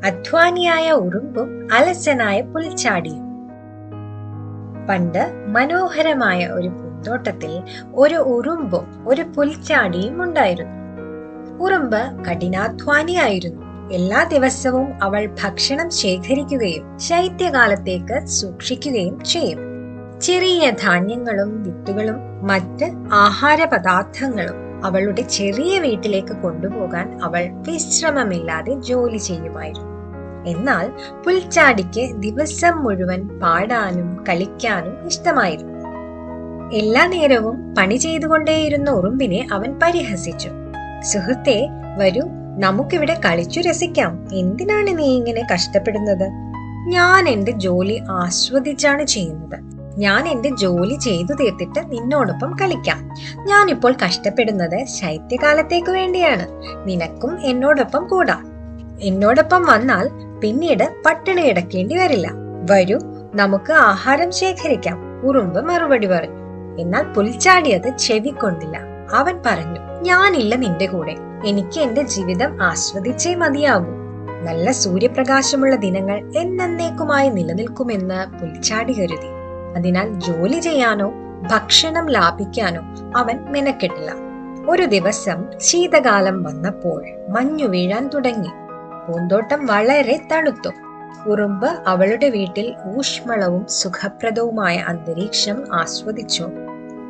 അധ്വാനിയായ ഉറുമ്പും അലസനായ പുൽച്ചാടിയും. പണ്ട് മനോഹരമായ ഒരു പൂന്തോട്ടത്തിൽ ഒരു ഉറുമ്പും ഒരു പുൽച്ചാടിയും ഉണ്ടായിരുന്നു. ഉറുമ്പ് കഠിനാധ്വാനിയായിരുന്നു. എല്ലാ ദിവസവും അവൾ ഭക്ഷണം ശേഖരിക്കുകയും ശൈത്യകാലത്തേക്ക് സൂക്ഷിക്കുകയും ചെയ്യും. ചെറിയ ധാന്യങ്ങളും വിത്തുകളും മറ്റ് ആഹാര പദാർത്ഥങ്ങളും അവളുടെ ചെറിയ വീട്ടിലേക്ക് കൊണ്ടുപോകാൻ അവൾ വിശ്രമമില്ലാതെ ജോലി ചെയ്യുമായിരുന്നു. എന്നാൽ പുൽച്ചാടിക്ക് ദിവസം മുഴുവൻ പാടാനും കളിക്കാനും ഇഷ്ടമായിരുന്നു. എല്ലാ നേരവും പണി ചെയ്തുകൊണ്ടേയിരുന്ന ഉറുമ്പിനെ അവൻ പരിഹസിച്ചു. സുഹൃത്തെ, വരൂ, നമുക്കിവിടെ കളിച്ചു രസിക്കാം. എന്തിനാണ് നീ ഇങ്ങനെ കഷ്ടപ്പെടുന്നത്? ഞാൻ എന്റെ ജോലി ആസ്വദിച്ചാണ് ചെയ്യുന്നത്. ഞാൻ എന്റെ ജോലി ചെയ്തു തീർത്തിട്ട് നിന്നോടൊപ്പം കളിക്കാം. ഞാനിപ്പോൾ കഷ്ടപ്പെടുന്നത് ശൈത്യകാലത്തേക്ക് വേണ്ടിയാണ്. നിനക്കും എന്നോടൊപ്പം കൂടാം. എന്നോടൊപ്പം വന്നാൽ പിന്നീട് പട്ടിണി കിടക്കേണ്ടി വരില്ല. വരൂ, നമുക്ക് ആഹാരം ശേഖരിക്കാം, ഉറുമ്പ് മറുപടി പറഞ്ഞു. എന്നാൽ പുൽച്ചാടി അത് ചെവിക്കൊണ്ടില്ല. അവൻ പറഞ്ഞു, ഞാനില്ല നിന്റെ കൂടെ. എനിക്ക് എന്റെ ജീവിതം ആസ്വദിച്ചേ മതിയാകൂ. നല്ല സൂര്യപ്രകാശമുള്ള ദിനങ്ങൾ എന്നേക്കുമായി നിലനിൽക്കുമെന്ന് പുൽച്ചാടി കരുതി. അതിനാൽ ജോലി ചെയ്യാനോ ഭക്ഷണം ലാഭിക്കാനോ അവൻ മെനക്കെട്ടില്ല. ഒരു ദിവസം ശീതകാലം വന്നപ്പോൾ മഞ്ഞു വീഴാൻ തുടങ്ങി. പൂന്തോട്ടം വളരെ തണുത്തു. ഉറുമ്പ് അവളുടെ വീട്ടിൽ ഊഷ്മളവും സുഖപ്രദവുമായ അന്തരീക്ഷം ആസ്വദിച്ചു.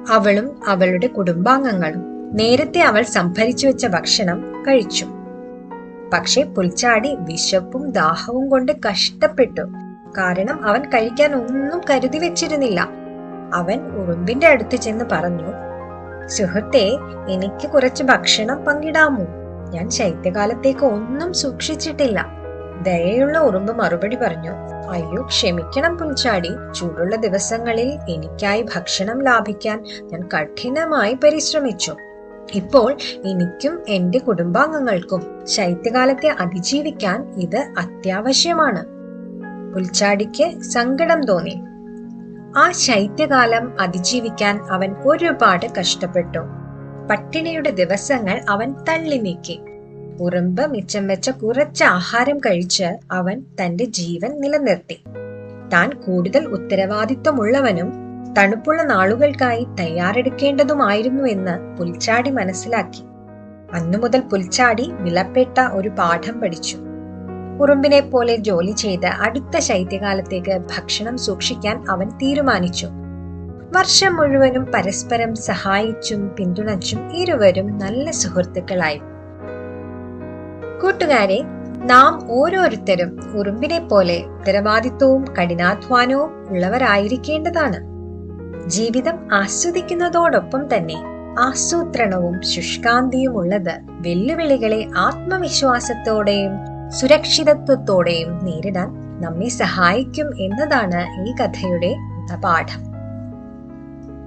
അവളും അവളുടെ കുടുംബാംഗങ്ങളും നേരത്തെ അവൾ സംഭരിച്ചു വെച്ച ഭക്ഷണം കഴിച്ചു. പക്ഷെ പുൽച്ചാടി വിശപ്പും ദാഹവും കൊണ്ട് കഷ്ടപ്പെട്ടു. കാരണം അവൻ കഴിക്കാൻ ഒന്നും കരുതി വെച്ചിരുന്നില്ല. അവൻ ഉറുമ്പിന്റെ അടുത്ത് ചെന്ന് പറഞ്ഞു, സുഹൃത്തെ, എനിക്ക് കുറച്ച് ഭക്ഷണം പങ്കിടാമോ? ഞാൻ ശൈത്യകാലത്തേക്ക് ഒന്നും സൂക്ഷിച്ചിട്ടില്ല. ദയയുള്ള ഉറുമ്പ് മറുപടി പറഞ്ഞു, അയ്യോ, ക്ഷമിക്കണം പുൽച്ചാടി. ചൂടുള്ള ദിവസങ്ങളിൽ എനിക്കായി ഭക്ഷണം ലാഭിക്കാൻ ഞാൻ കഠിനമായി പരിശ്രമിച്ചു. ഇപ്പോൾ എനിക്കും എന്റെ കുടുംബാംഗങ്ങൾക്കും ശൈത്യകാലത്തെ അതിജീവിക്കാൻ ഇത് അത്യാവശ്യമാണ്. പുൽച്ചാടിക്ക് സങ്കടം തോന്നി. ആ ശൈത്യകാലം അതിജീവിക്കാൻ അവൻ ഒരുപാട് കഷ്ടപ്പെട്ടു. പട്ടിണിയുടെ ദിവസങ്ങൾ അവൻ തള്ളി നീക്കി. ഉറുമ്പ് മിച്ചം വെച്ച കുറച്ച് ആഹാരം കഴിച്ച് അവൻ തന്റെ ജീവൻ നിലനിർത്തി. താൻ കൂടുതൽ ഉത്തരവാദിത്വമുള്ളവനും തണുപ്പുള്ള നാളുകൾക്കായി തയ്യാറെടുക്കേണ്ടതുമായിരുന്നു എന്ന് പുൽച്ചാടി മനസ്സിലാക്കി. അന്നു മുതൽ പുൽച്ചാടി വിലപ്പെട്ട ഒരു പാഠം പഠിച്ചു. ഉറുമ്പിനെ പോലെ ജോലി ചെയ്ത് അടുത്ത ശൈത്യകാലത്തേക്ക് ഭക്ഷണം സൂക്ഷിക്കാൻ അവൻ തീരുമാനിച്ചു. വർഷം മുഴുവനും പരസ്പരം സഹായിച്ചും പിന്തുണച്ചും ഇരുവരും നല്ല സുഹൃത്തുക്കളായി. കൂട്ടുകാരെ, നാം ഓരോരുത്തരും ഉറുമ്പിനെ പോലെ ഉത്തരവാദിത്വവും കഠിനാധ്വാനവും ഉള്ളവരായിരിക്കേണ്ടതാണ്. ജീവിതം ആസ്വദിക്കുന്നതോടൊപ്പം തന്നെ ആസൂത്രണവും ശുഷ്കാന്തിയും ഉള്ളത് വെല്ലുവിളികളെ ആത്മവിശ്വാസത്തോടെയും സുരക്ഷിതത്വത്തോടെയും നേരിടാൻ നമ്മെ സഹായിക്കും എന്നതാണ് ഈ കഥയുടെ പാഠം.